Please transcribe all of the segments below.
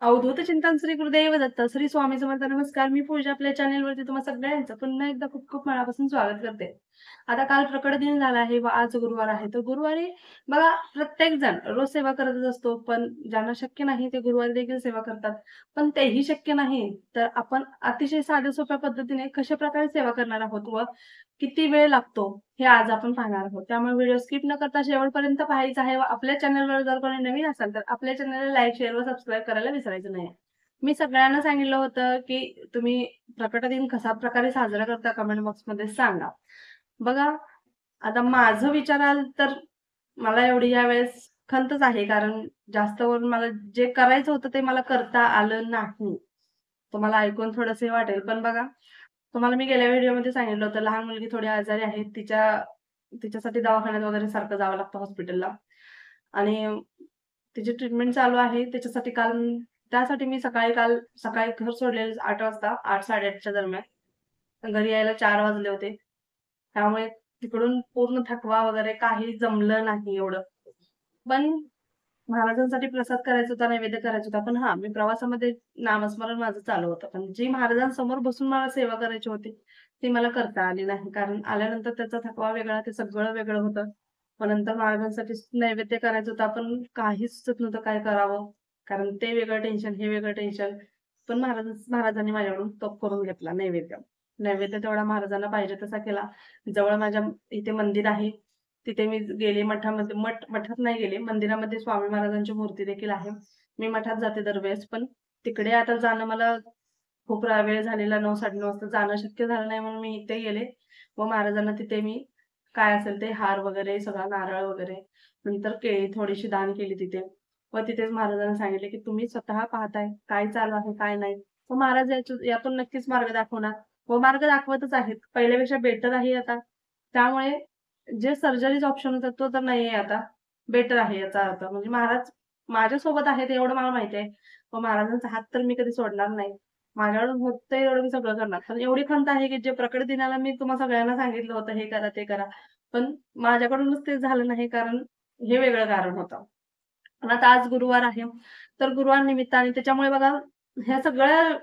अवधूत चिंतन श्री गुरुदेव दत्त श्री स्वामी समर्थ नमस्कार. मी पूजा आपल्या चॅनेलवरती तुम्हा सगळ्यांचं पुन्हा एकदा खूप खूप मनापासून स्वागत करते. आता काल प्रकट दिन झाला आहे व आज गुरुवार आहे. तर गुरुवारी बघा प्रत्येक जण रोज सेवा करतच असतो, पण ज्यांना शक्य नाही ते गुरुवारी देखील सेवा करतात. पण तेही शक्य नाही तर आपण अतिशय साध्या सोप्या पद्धतीने कशा प्रकारे सेवा करणार आहोत व किती वेळ लागतो हे आज आपण पाहणार आहोत. त्यामुळे व्हिडिओ स्किप न करता शेवटपर्यंत पाहायचा आहे व आपल्या चॅनलवर जर कोणी नवीन असाल तर आपल्या चॅनलला लाईक, शेअर व सबस्क्राईब करायला विसरायचं नाही. मी सगळ्यांना सांगितलं होतं, की तुम्ही प्रकट दिन कशा प्रकारे साजरा करता कमेंट बॉक्समध्ये सांगा. बघा, आता माझं विचाराल तर मला एवढी यावेळेस खंतच आहे, कारण जास्त करून मला जे करायचं होतं ते मला करता आलं नाही. तुम्हाला ऐकून थोडंसं हे वाटेल, पण बघा तुम्हाला मी गेल्या व्हिडिओमध्ये सांगितलं होतं, लहान मुलगी थोडी आजारी आहे. तिच्यासाठी दवाखान्यात वगैरे सारखं जावं लागतं हॉस्पिटलला आणि तिची ट्रीटमेंट चालू आहे. त्यासाठी मी सकाळी घर सोडलेलं 8 वाजता, 8:00-8:30च्या दरम्यान. घरी यायला 4 वाजले होते. त्यामुळे तिकडून पूर्ण थकवा वगैरे काही जमलं नाही एवढं. पण महाराजांसाठी प्रसाद करायचा होता, नैवेद्य करायचा होता. पण हां, मी प्रवासामध्ये नामस्मरण माझं चालू होतं. पण जी महाराजांसमोर बसून मला सेवा करायची होती, ती मला करता आली नाही. कारण आल्यानंतर त्याचा थकवा वेगळा, ते सगळं वेगळं होतं. मग नंतर महाराजांसाठी नैवेद्य करायचं होतं, पण काहीच सुचत नव्हतं काय करावं. कारण ते वेगळं टेन्शन, हे वेगळं टेन्शन. पण महाराजांनी माझ्याकडून तो करून घेतला नैवेद्य. नैवेद्य तेवढा महाराजांना पाहिजे तसा केला. जवळ माझ्या इथे मंदिर आहे. तिथे मी गेले मठामध्ये. मठात नाही गेले, मंदिरामध्ये स्वामी महाराजांची मूर्ती देखील आहे. मी मठात जाते दरवेळेस, पण तिकडे आता जाणं मला खूप वेळ झालेला. 9-9:30 वाजता जाणं शक्य झालं नाही, म्हणून मी इथे गेले व महाराजांना तिथे मी काय असेल ते हार वगैरे, सगळा नारळ वगैरे, नंतर केळी थोडीशी दान केली तिथे. व तिथेच महाराजांना सांगितले, की तुम्ही स्वतः पाहताय काय चालू आहे, काय नाही. व महाराज यातून नक्कीच मार्ग दाखवणार व मार्ग दाखवतच आहेत. पहिल्यापेक्षा बेटर आहे आता. त्यामुळे जे सर्जरीचा ऑप्शन होता तो तर नाहीये आता. बेटर आहे याचा अर्थ. म्हणजे महाराज माझ्यासोबत आहेत एवढं मला माहिती आहे. व महाराजांचा हात तर मी कधी सोडणार नाही. माझ्याकडून होतंय एवढं मी सगळं करणार. पण एवढी खंत आहे, की जे प्रकट दिनाला मी तुम्हा सगळ्यांना सांगितलं होतं, हे करा, ते करा. पण माझ्याकडूनच ते झालं नाही, कारण हे वेगळं कारण होतं. पण आता आज गुरुवार आहे. तर गुरुवार निमित्ताने त्याच्यामुळे बघा ह्या सगळ्या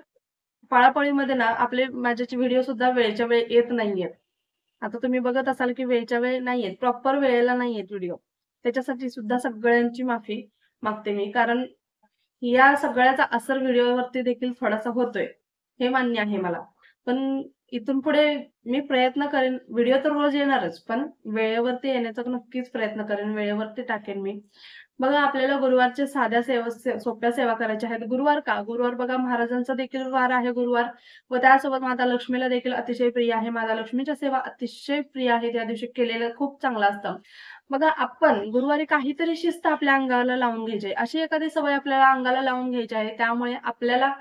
पळापळीमध्ये ना माझ्याचे व्हिडिओ सुद्धा वेळच्या वेळी येत नाहीयेत. आता तुम्ही बघत असाल, की वेळच्या वेळी नाहीयेत. प्रॉपर वेळेला नाहीयेत व्हिडिओ. त्याच्यासाठी सुद्धा सगळ्यांची माफी मागते मी. कारण या सगळ्याचा असर व्हिडिओवरती देखील थोडासा होतोय. हे मान्य आहे मला. पण इथून पुढे मी प्रयत्न करेन. व्हिडिओ तर रोज येणारच, पण वेळेवरती येण्याचा नक्कीच प्रयत्न करेन. वेळेवरती टाकेन मी. बघा आपल्याला गुरुवारच्या साध्या सोप्या सेवा करायच्या आहेत. गुरुवार का? गुरुवार बघा महाराजांचा देखील वार आहे गुरुवार व त्यासोबत माता लक्ष्मीला देखील अतिशय प्रिय आहे. माता लक्ष्मीच्या सेवा अतिशय प्रिय आहे. त्या दिवशी केलेलं खूप चांगलं असतं. बघा आपण गुरुवारी काहीतरी शिस्त आपल्या अंगाला लावून घ्यायची आहे. अशी एखादी सवय आपल्याला अंगाला लावून घ्यायची आहे. त्यामुळे आपल्याला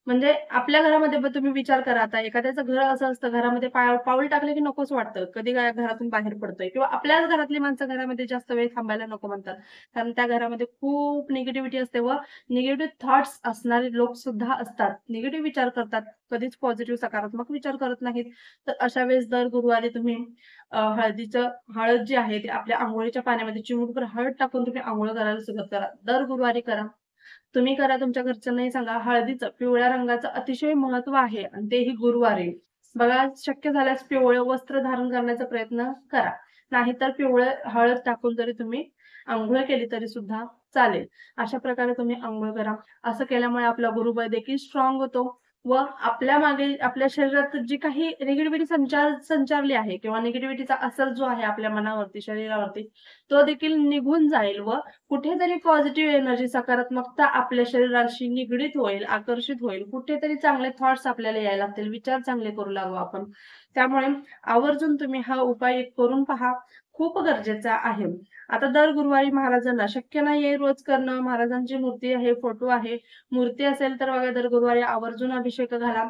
म्हणजे आपल्या घरामध्ये तुम्ही विचार करा, आता एखाद्याचं घर असं असतं, घरामध्ये पाऊल टाकले की नकोच वाटतं. कधी काय घरातून बाहेर पडतोय किंवा आपल्याच घरातली माणसं घरामध्ये जास्त वेळ थांबायला नको म्हणतात. कारण त्या घरामध्ये खूप निगेटिव्हिटी असते व निगेटिव्ह थॉट्स असणारे लोक सुद्धा असतात. निगेटिव्ह विचार करतात. कधीच पॉझिटिव्ह सकारात्मक विचार करत नाहीत. तर अशा वेळेस दर गुरुवारी तुम्ही हळद जी आहे ती आपल्या अंघोळीच्या पाण्यामध्ये चिमूटभर हळद टाकून तुम्ही अंघोळ करायला सुरुवात करा. दर गुरुवारी करा. तुम्ही करा, तुमच्या घरच्यांनाही सांगा. हळदीचं पिवळ्या रंगाचं अतिशय महत्त्व आहे आणि तेही गुरुवारी. बघा शक्य झाल्यास पिवळं वस्त्र धारण करण्याचा प्रयत्न करा. नाहीतर पिवळं हळद टाकून जरी तुम्ही अंघोळ केली तरी सुद्धा चालेल. अशा प्रकारे तुम्ही अंघोळ करा. असं केल्यामुळे आपला गुरुबळ देखील स्ट्रॉंग होतो व आपल्या मागे आपल्या शरीरात जी काही निगेटिव्हिटी संचारली आहे किंवा निगेटिव्हिटीचा असर जो आहे आपल्या मनावरती, शरीरावरती, तो देखील निघून जाईल व कुठेतरी पॉझिटिव्ह एनर्जी, सकारात्मकता आपल्या शरीराशी निगडीत होईल, आकर्षित होईल. कुठेतरी चांगले थॉट्स आपल्याला यायला लागतील, विचार चांगले करू लागू आपण. त्यामुळे आवर्जून तुम्ही हा उपाय करून पहा. खूप गरजेचा आहे. आता दर गुरुवारी महाराजांना शक्य नाहीये रोज करणं. महाराजांची मूर्ती आहे, फोटो आहे. मूर्ती असेल तर बघा दर गुरुवारी आवर्जून अभिषेक घाला.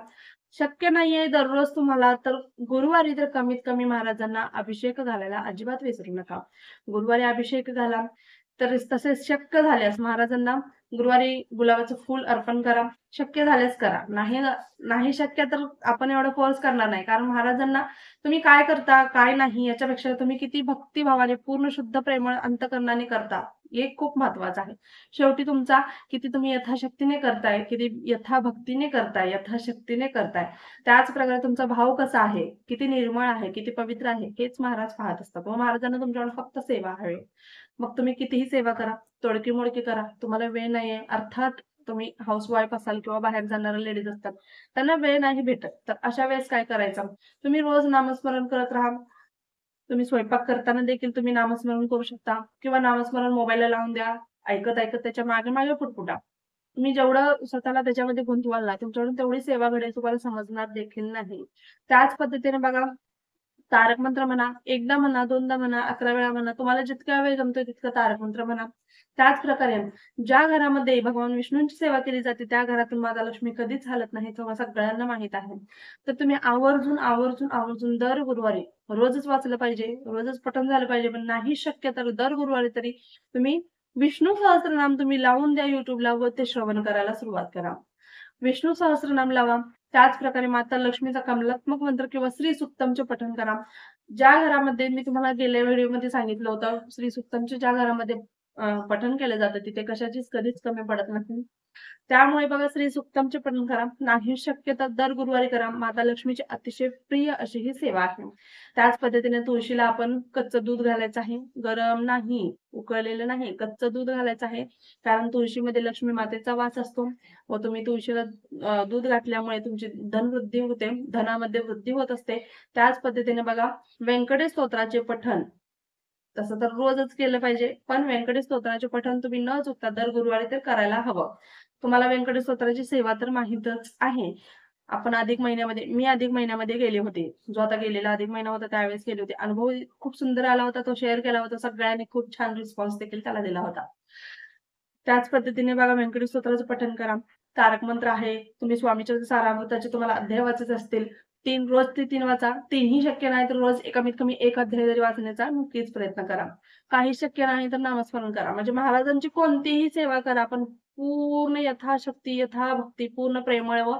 शक्य नाहीये दररोज तुम्हाला, तर गुरुवारी तर कमीत कमी महाराजांना अभिषेक घालायला अजिबात विसरू नका. गुरुवारी अभिषेक घाला. तर तसेच शक्य झाल्यास महाराजांना गुरुवारी गुलाबाचं फूल अर्पण करा. शक्य झाल्यास करा. नाही शक्य तर आपण एवढं फोर्स करणार नाही. कारण महाराजांना तुम्ही काय करता, काय नाही याच्यापेक्षा तुम्ही किती भक्तिभावाने पूर्ण शुद्ध प्रेमळ अंतःकरणाने करता, हे खूप महत्वाचं आहे. शेवटी तुमचा किती तुम्ही यथाशक्तीने करताय, किती यथाभक्तीने करताय, यथाशक्तीने करताय. त्याच प्रकारे तुमचा भाव कसा आहे, किती निर्मळ आहे, किती पवित्र आहे, हेच महाराज पाहत असतात. मग महाराजांना तुमच्याकडून फक्त सेवा हवी. मग तुम्ही कितीही सेवा करा, तोडकी-मोडकी करा, तुम्हाला वेळ नाहीये. अर्थात तुम्ही हाउसवाईफ असाल किंवा बाहेर जाणाऱ्या लेडीज असतात, त्यांना वेळ नाही भेटत. तर अशा वेळेस काय करायचं? तुम्ही रोज नामस्मरण करत राहा. तुम्ही स्वयंपाक करताना देखील तुम्ही नामस्मरण करू शकता किंवा नामस्मरण मोबाईलला लावून द्या. ऐकत-ऐकत त्याच्या मागे-मागे पुटपुटा. तुम्ही जेवढं स्वतःला त्याच्यामध्ये गुंतवाल ना, तुमच्याकडून तेवढी सेवा घडेल तुम्हाला समजणार देखील नाही. त्याच पद्धतीने बघा तारक मंत्र म्हणा, एकदा म्हणा, दोनदा म्हणा, 11 वेळा म्हणा, तुम्हाला जितका वेळ जमतोय तितका तारक मंत्र म्हणा. त्याच प्रकारे ज्या घरामध्ये भगवान विष्णूंची सेवा केली जाते, त्या घरातून माता लक्ष्मी कधीच हालत नाही, तुम्हाला सगळ्यांना माहीत आहे. तर तुम्ही आवर्जून, आवर्जून, आवर्जून दर गुरुवारी रोजच वाचलं पाहिजे, रोजच पठण झालं पाहिजे, पण नाही शक्य तर दर गुरुवारी तरी तुम्ही विष्णू सहस्त्रनाम तुम्ही लावून द्या YouTubeला व ते श्रवण करायला सुरुवात करा. विष्णू सहस्त्रनाम लावा. त्याच प्रकारे माता लक्ष्मीचा कमलात्मक मंत्र किंवा श्री सुक्तमचे पठण करा. ज्या घरामध्ये मी तुम्हाला गेल्या व्हिडिओमध्ये सांगितलं होतं, श्री सुक्तमचे ज्या घरामध्ये पठण केलं जातं तिथे कशाचीच कधीच कमी पडत नाही. त्यामुळे बघा श्री सुक्तमचे पठण करा. नाही शक्य तर दर गुरुवारी करा. माता लक्ष्मीची अतिशय प्रिय अशी ही सेवा आहे. त्याच पद्धतीने तुळशीला आपण कच्चं दूध घालायचं आहे. गरम नाही, उकळलेलं नाही, कच्चं दूध घालायचं आहे. कारण तुळशीमध्ये लक्ष्मी मातेचा वास असतो व तुम्ही तुळशीला दूध घातल्यामुळे तुमची धनवृद्धी होते, धनामध्ये वृद्धी होत असते. त्याच पद्धतीने बघा व्यंकटेश स्तोत्राचे पठण तसं तर रोजच केलं पाहिजे. पण व्यंकटेश स्तोत्राचे पठण तुम्ही न चुकता दर गुरुवारी तर करायला हवं. तुम्हाला व्यंकटेश स्तोत्राची सेवा तर माहीतच आहे. आपण मी अधिक महिन्यामध्ये गेले होते. जो आता गेलेला अधिक महिना होता त्यावेळेस गेले होते. अनुभव खूप सुंदर आला होता. तो शेअर केला होता. सगळ्यांनी खूप छान रिस्पॉन्स देखील त्याला दिला होता. त्याच पद्धतीने बघा व्यंकटेश स्तोत्राचं पठण करा. तारक मंत्र आहे. तुम्ही स्वामीचरित्र सारामृताचे तुम्हाला अध्याय वाचायचे असतील, रोज ते 3 वाचा. 3ही शक्य नाही तर रोज कमीत कमी 1 अध्याय जरी वाचण्याचा नक्कीच प्रयत्न करा. काही शक्य नाही तर नामस्मरण करा. म्हणजे महाराजांची कोणतीही सेवा करा, पण पूर्ण यथाशक्ती, यथाभक्ती, पूर्ण प्रेमळ व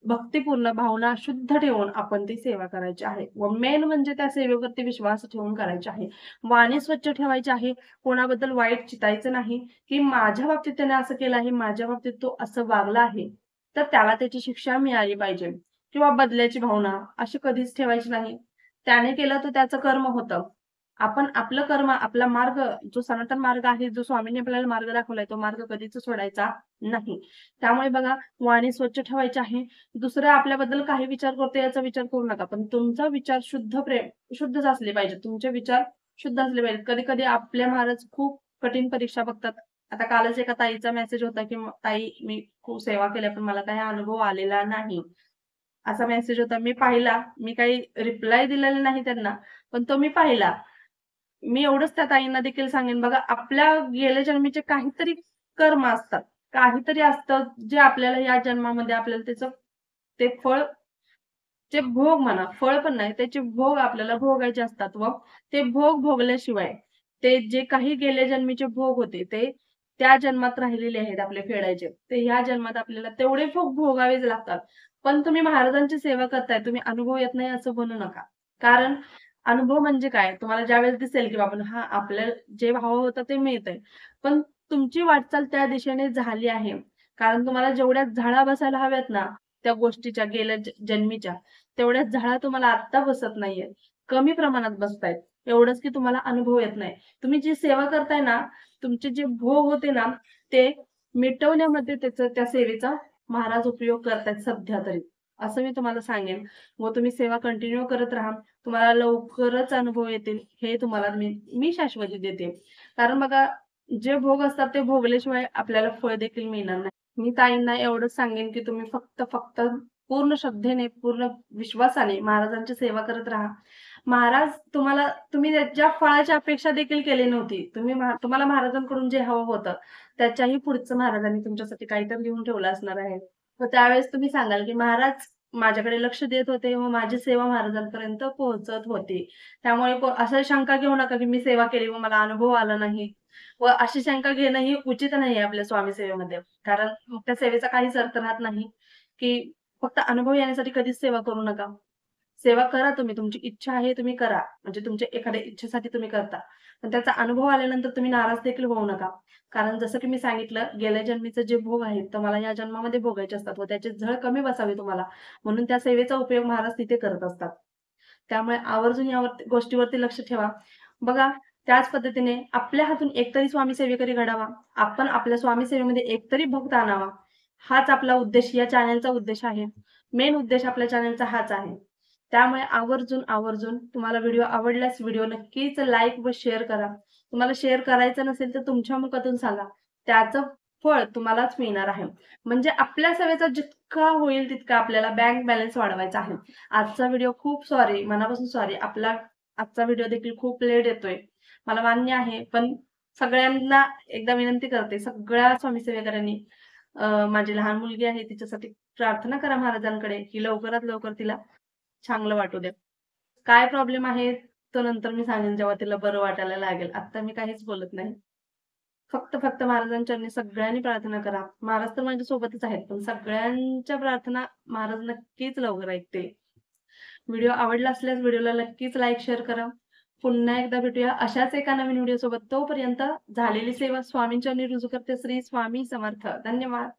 भक्तिपूर्ण भावना शुद्ध ठेवून आपण ती सेवा करायची आहे व मेन म्हणजे त्या सेवेवरती विश्वास ठेवून करायची आहे. वाणी स्वच्छ ठेवायची आहे. कोणाबद्दल वाईट चितायचं नाही, की माझ्या बाबतीत त्याने असं केलं आहे, माझ्या बाबतीत तो असं वागला आहे, तर त्याला त्याची शिक्षा मिळाली पाहिजे किंवा बदल्याची भावना अशी कधीच ठेवायची नाही. त्याने केलं तर त्याचं कर्म होतं. आपण आपलं कर्म, आपला मार्ग जो सनातन मार्ग आहे, जो स्वामींनी आपल्याला मार्ग दाखवलाय, तो मार्ग कधीच सोडायचा नाही. त्यामुळे बघा वाणी स्वच्छ ठेवायची आहे. दुसरं आपल्याबद्दल काही विचार करतो याचा विचार करू नका. पण तुमचा विचार शुद्धच असले पाहिजे. तुमचे विचार शुद्ध असले पाहिजेत. कधी-कधी आपले महाराज खूप कठीण परीक्षा बघतात. आता कालच एका ताईचा मेसेज होता, की "ताई, मी खूप सेवा केल्या, पण मला काही अनुभव आलेला नाही." असा मेसेज होता. मी पाहिला. मी काही रिप्लाय दिलेला नाही त्यांना, पण तो मी पाहिला. मी एवढंच त्या ताईंना देखील सांगेन बघा, आपल्या गेल्या जन्मीचे काहीतरी कर्म असतात. काहीतरी असतं जे आपल्याला या जन्मामध्ये आपल्याला त्याचं ते फळ जे भोग म्हणा, फळ पण नाही, त्याचे भोग आपल्याला भोगायचे असतात व ते भोग भोगल्याशिवाय ते जे काही गेल्या जन्मीचे भोग होते, ते त्या जन्मात राहिलेले आहेत आपले फेडायचे. ते ह्या जन्मात आपल्याला तेवढे भोग भोगावेच लागतात. पण तुम्ही महाराजांची सेवा करताय, तुम्ही अनुभव येत नाही असं म्हणू नका. कारण अनुभव म्हणजे काय? तुम्हाला ज्यावेळेस दिसेल, की बाबा हां, आपल्याला जे हवं होतं ते मिळतंय. पण तुमची वाटचाल त्या दिशेने झाली आहे. कारण तुम्हाला जेवढ्या झळा बसायला हव्यात ना, त्या गोष्टीच्या गेल्या जन्मीच्या, तेवढ्या झळा तुम्हाला आत्ता बसत नाहीयेत. कमी प्रमाणात बसतायत. एवढंच की तुम्हाला अनुभव येत नाही. तुम्ही जी सेवा करताय ना, तुमचे जे भोग होते ना, ते मिटवण्यामध्ये त्या सेवेचा महाराज उपयोग करतायत सध्या तरी. असं मी तुम्हाला सांगेन व तुम्ही सेवा कंटिन्यू करत राहा. तुम्हाला लवकरच अनुभव येतील, हे तुम्हाला मी शाश्वती देते. कारण बघा, जे भोग असतात ते भोगल्याशिवाय आपल्याला फळ देखील मिळणार नाही. मी ताईंना एवढंच सांगेन, की तुम्ही फक्त पूर्ण श्रद्धेने, पूर्ण विश्वासाने महाराजांची सेवा करत राहा. महाराज तुम्ही ज्या फळाची अपेक्षा देखील केली नव्हती. तुम्हाला महाराजांकडून जे हवं होतं, त्याच्याही पुढचं महाराजांनी तुमच्यासाठी काहीतरी लिहून ठेवलं असणार आहे. मग त्यावेळेस तुम्ही सांगाल, की महाराज माझ्याकडे लक्ष देत होते व माझी सेवा महाराजांपर्यंत पोहोचत होती. त्यामुळे असं शंका घेऊ नका, की मी सेवा केली व मला अनुभव आला नाही व अशी शंका घेणं ही उचित नाहीये आपल्या स्वामी सेवेमध्ये. कारण त्या सेवेचा काहीच अर्थ राहत नाही, की फक्त अनुभव येण्यासाठी कधीच सेवा करू नका. सेवा करा तुम्ही. तुमची इच्छा आहे तुम्ही करा. म्हणजे तुमच्या एखाद्या इच्छेसाठी तुम्ही करता. पण त्याचा अनुभव आल्यानंतर तुम्ही नाराज देखील होऊ नका. कारण जसं की मी सांगितलं, गेल्या जन्मीचे जे भोग आहेत, तर मला या जन्मामध्ये भोगायचे असतात व त्याची झळ कमी बसावी तुम्हाला, म्हणून त्या सेवेचा उपयोग महाराज तिथे करत असतात. त्यामुळे आवर्जून या गोष्टीवरती लक्ष ठेवा. बघा, त्याच पद्धतीने आपल्या हातून एकतरी स्वामी सेवेकरी घडावा. आपण आपल्या स्वामी सेवेमध्ये एकतरी भक्त आणावा. हाच आपला उद्देश, या चॅनलचा उद्देश आहे. मेन उद्देश आपल्या चॅनलचा हाच आहे. त्यामुळे आवर्जून तुम्हाला व्हिडिओ आवडल्यास व्हिडिओ नक्कीच लाईक व शेअर करा. तुम्हाला शेअर करायचं नसेल तर तुमच्या मुखातून सांगा. त्याचं फळ तुम्हालाच मिळणार आहे. म्हणजे आपल्या सेवेचा जितका होईल तितका आपल्याला बँक बॅलन्स वाढवायचा आहे. आजचा व्हिडिओ खूप सॉरी, मनापासून सॉरी. आजचा व्हिडिओ देखील खूप लेट येतोय. मला मान्य आहे. पण सगळ्यांना एकदा विनंती करते, सगळ्या स्वामी सेवेकरांनी माझी लहान मुलगी आहे तिच्यासाठी प्रार्थना करा महाराजांकडे, की लवकरात लवकर तिला चांगलं वाटू द्या. काय प्रॉब्लेम आहे तो नंतर मी सांगेन जेव्हा तिला बरं वाटायला लागेल. आत्ता मी काहीच बोलत नाही. फक्त महाराजांच्या चरणी सगळ्यांनी प्रार्थना करा. महाराज तर माझ्या सोबतच आहेत, पण सगळ्यांच्या प्रार्थना महाराज नक्कीच लवकर ऐकतील. व्हिडिओ आवडला असल्यास व्हिडिओला नक्कीच लाईक, शेअर करा. पुन्हा एकदा भेटूया अशाच एका नवीन व्हिडिओसोबत. तोपर्यंत झालेली सेवा स्वामींच्या चरणी रुजू करते. श्री स्वामी समर्थ. धन्यवाद.